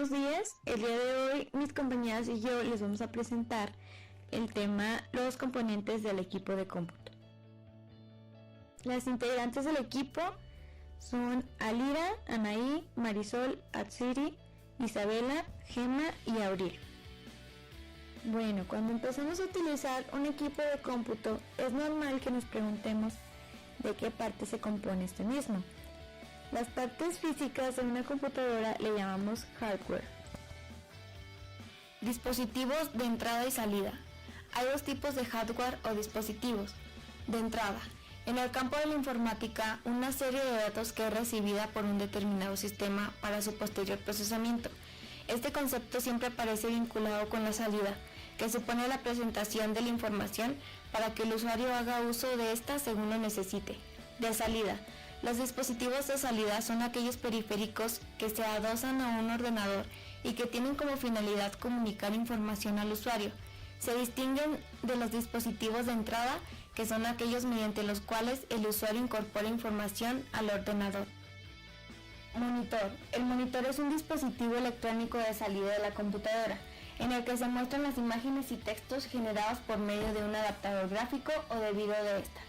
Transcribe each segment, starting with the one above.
buenos días. El día de hoy mis compañeras y yo les vamos a presentar el tema los componentes del equipo de cómputo. Las integrantes del equipo son Alira, Anaí, Marisol, Atsiri, Isabela, Gema y Abril. Bueno, cuando empezamos a utilizar un equipo de cómputo es normal que nos preguntemos de qué parte se compone este mismo. Las partes físicas de una computadora le llamamos hardware. Dispositivos de entrada y salida. Hay dos tipos de hardware o dispositivos. De entrada, en el campo de la informática, una serie de datos que es recibida por un determinado sistema para su posterior procesamiento. Este concepto siempre aparece vinculado con la salida, que supone la presentación de la información para que el usuario haga uso de esta según lo necesite. De salida. Los dispositivos de salida son aquellos periféricos que se adosan a un ordenador y que tienen como finalidad comunicar información al usuario. Se distinguen de los dispositivos de entrada, que son aquellos mediante los cuales el usuario incorpora información al ordenador. Monitor. El monitor es un dispositivo electrónico de salida de la computadora, en el que se muestran las imágenes y textos generados por medio de un adaptador gráfico o de video de esta.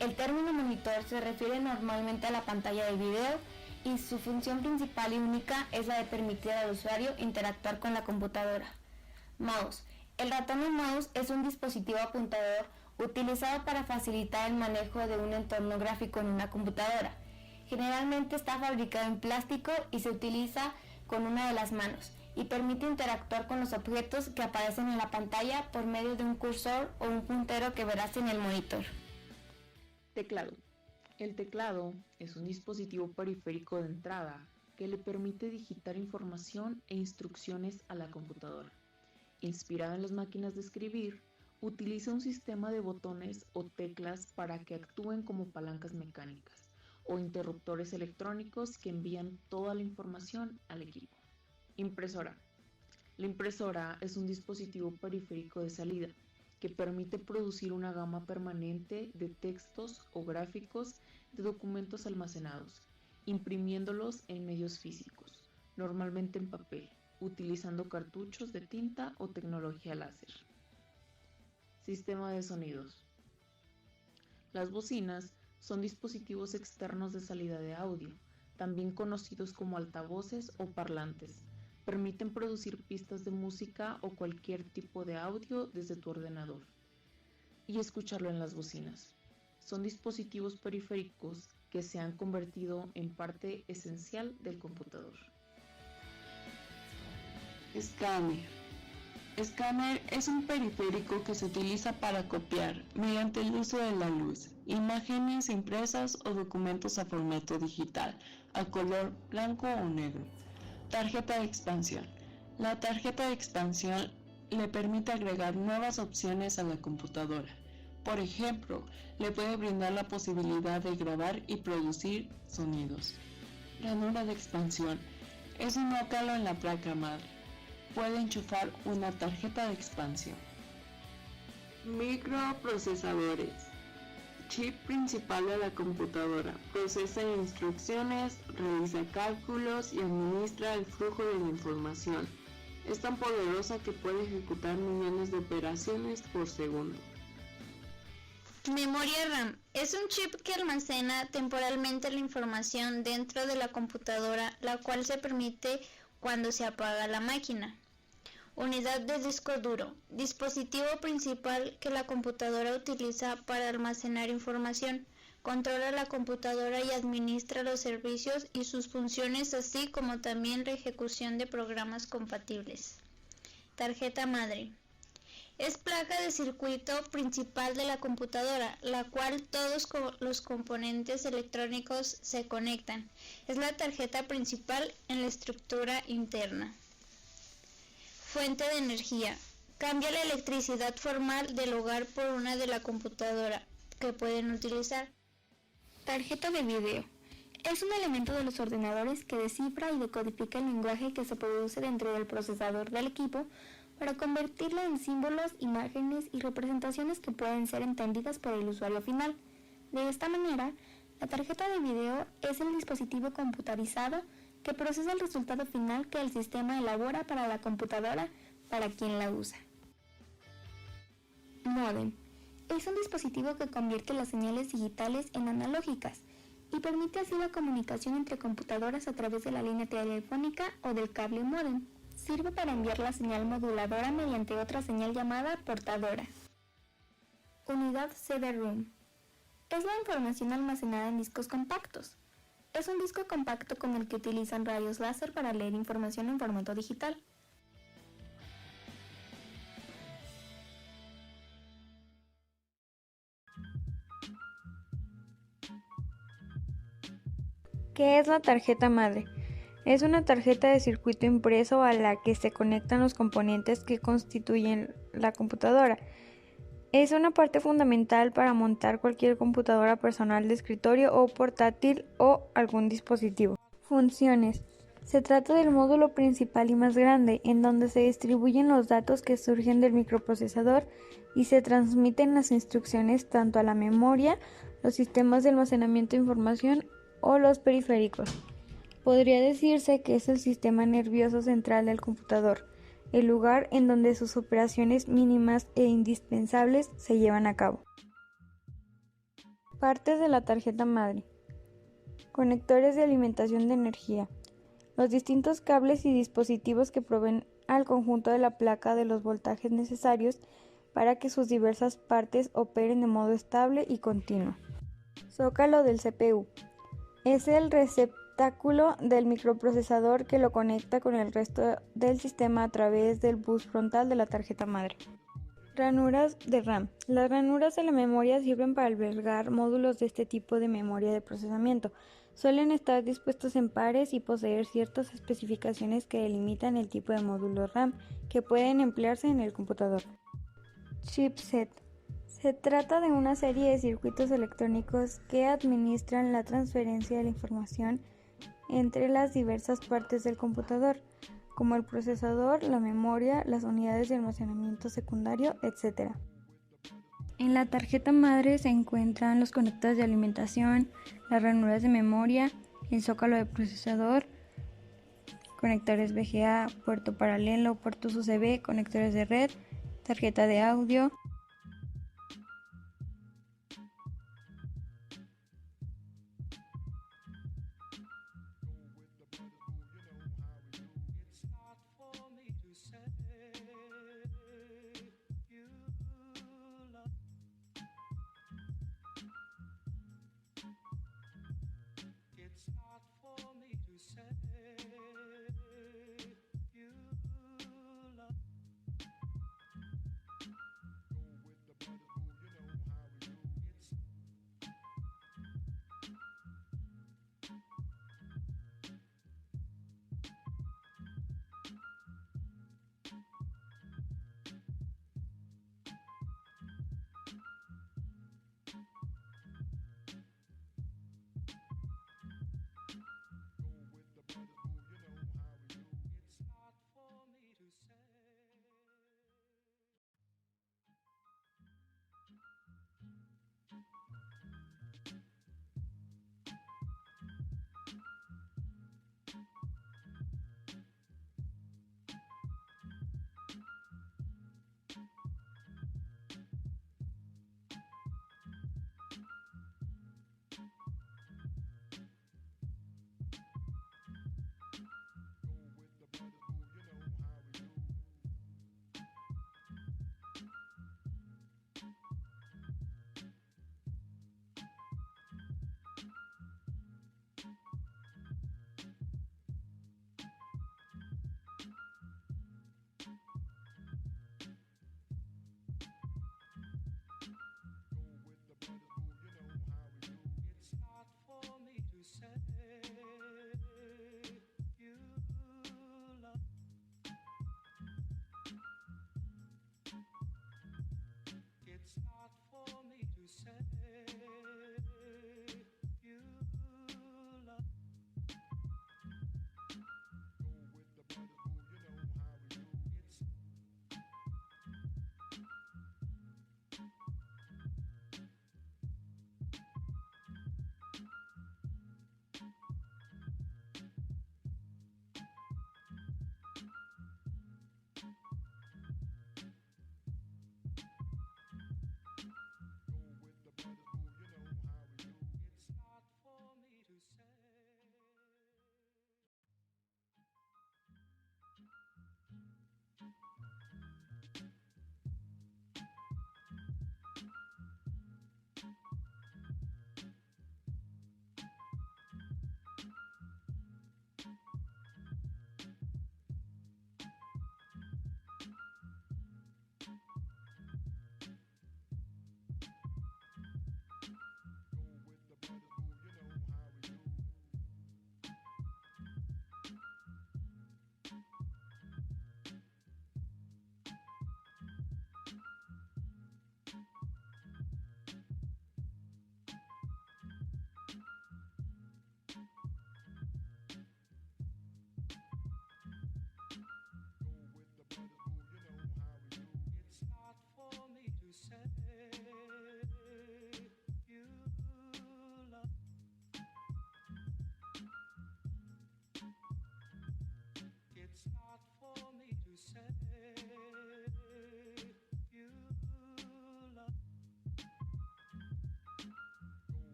El término monitor se refiere normalmente a la pantalla de video y su función principal y única es la de permitir al usuario interactuar con la computadora. Mouse. El ratón o mouse es un dispositivo apuntador utilizado para facilitar el manejo de un entorno gráfico en una computadora. Generalmente está fabricado en plástico y se utiliza con una de las manos y permite interactuar con los objetos que aparecen en la pantalla por medio de un cursor o un puntero que verás en el monitor. Teclado. El teclado es un dispositivo periférico de entrada que le permite digitar información e instrucciones a la computadora. Inspirado en las máquinas de escribir, utiliza un sistema de botones o teclas para que actúen como palancas mecánicas o interruptores electrónicos que envían toda la información al equipo. Impresora. La impresora es un dispositivo periférico de salida que permite producir una gama permanente de textos o gráficos de documentos almacenados, imprimiéndolos en medios físicos, normalmente en papel, utilizando cartuchos de tinta o tecnología láser. Sistema de sonidos. Las bocinas son dispositivos externos de salida de audio, también conocidos como altavoces o parlantes. Permiten producir pistas de música o cualquier tipo de audio desde tu ordenador y escucharlo en las bocinas. Son dispositivos periféricos que se han convertido en parte esencial del computador. Escáner. Escáner es un periférico que se utiliza para copiar, mediante el uso de la luz, imágenes impresas o documentos a formato digital, a color blanco o negro. Tarjeta de expansión. La tarjeta de expansión le permite agregar nuevas opciones a la computadora. Por ejemplo, le puede brindar la posibilidad de grabar y producir sonidos. Ranura de expansión. Es un ócalo en la placa madre. Puede enchufar una tarjeta de expansión. Microprocesadores. Chip principal de la computadora. Procesa instrucciones, realiza cálculos y administra el flujo de la información. Es tan poderosa que puede ejecutar millones de operaciones por segundo. Memoria RAM. Es un chip que almacena temporalmente la información dentro de la computadora, la cual se permite cuando se apaga la máquina. Unidad de disco duro. Dispositivo principal que la computadora utiliza para almacenar información. Controla la computadora y administra los servicios y sus funciones, así como también la ejecución de programas compatibles. Tarjeta madre. Es placa de circuito principal de la computadora, la cual todos los componentes electrónicos se conectan. Es la tarjeta principal en la estructura interna. Fuente de energía. Cambia la electricidad formal del hogar por una de la computadora que pueden utilizar. Tarjeta de video. Es un elemento de los ordenadores que descifra y decodifica el lenguaje que se produce dentro del procesador del equipo para convertirlo en símbolos, imágenes y representaciones que pueden ser entendidas por el usuario final. De esta manera, la tarjeta de video es el dispositivo computarizado que procesa el resultado final que el sistema elabora para la computadora para quien la usa. Módem. Es un dispositivo que convierte las señales digitales en analógicas y permite así la comunicación entre computadoras a través de la línea telefónica o del cable módem. Sirve para enviar la señal moduladora mediante otra señal llamada portadora. Unidad CD-ROM. Es la información almacenada en discos compactos. Es un disco compacto con el que utilizan rayos láser para leer información en formato digital. ¿Qué es la tarjeta madre? Es una tarjeta de circuito impreso a la que se conectan los componentes que constituyen la computadora. Es una parte fundamental para montar cualquier computadora personal de escritorio o portátil o algún dispositivo. Funciones. Se trata del módulo principal y más grande, en donde se distribuyen los datos que surgen del microprocesador y se transmiten las instrucciones tanto a la memoria, los sistemas de almacenamiento de información o los periféricos. Podría decirse que es el sistema nervioso central del computador, el lugar en donde sus operaciones mínimas e indispensables se llevan a cabo. Partes de la tarjeta madre. Conectores de alimentación de energía. Los distintos cables y dispositivos que proveen al conjunto de la placa de los voltajes necesarios para que sus diversas partes operen de modo estable y continuo. Zócalo del CPU. Es el receptáculo del microprocesador que lo conecta con el resto del sistema a través del bus frontal de la tarjeta madre. Ranuras de RAM. Las ranuras de la memoria sirven para albergar módulos de este tipo de memoria de procesamiento. Suelen estar dispuestos en pares y poseer ciertas especificaciones que delimitan el tipo de módulo RAM que pueden emplearse en el computador. Chipset. Se trata de una serie de circuitos electrónicos que administran la transferencia de la información entre las diversas partes del computador, como el procesador, la memoria, las unidades de almacenamiento secundario, etc. En la tarjeta madre se encuentran los conectores de alimentación, las ranuras de memoria, el zócalo de procesador, conectores VGA, puerto paralelo, puertos USB, conectores de red, tarjeta de audio,